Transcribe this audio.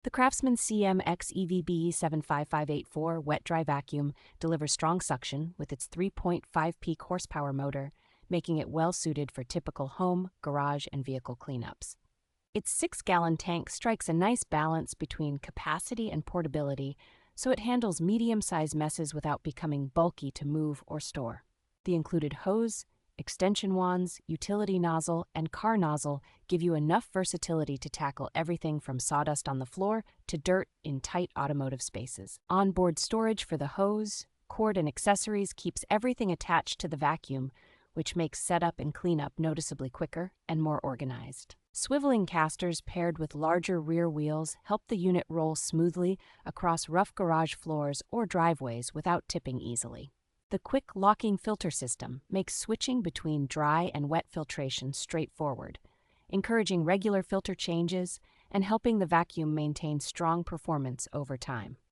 The CRAFTSMAN CMXEVBE17584 wet-dry vacuum delivers strong suction with its 3.5 peak horsepower motor, making it well-suited for typical home, garage, and vehicle cleanups. Its 6-gallon tank strikes a nice balance between capacity and portability, so it handles medium-sized messes without becoming bulky to move or store. The included hose, extension wands, utility nozzle, and car nozzle give you enough versatility to tackle everything from sawdust on the floor to dirt in tight automotive spaces. Onboard storage for the hose, cord, and accessories keeps everything attached to the vacuum, which makes setup and cleanup noticeably quicker and more organized. Swiveling casters paired with larger rear wheels help the unit roll smoothly across rough garage floors or driveways without tipping easily. The quick locking filter system makes switching between dry and wet filtration straightforward, encouraging regular filter changes and helping the vacuum maintain strong performance over time.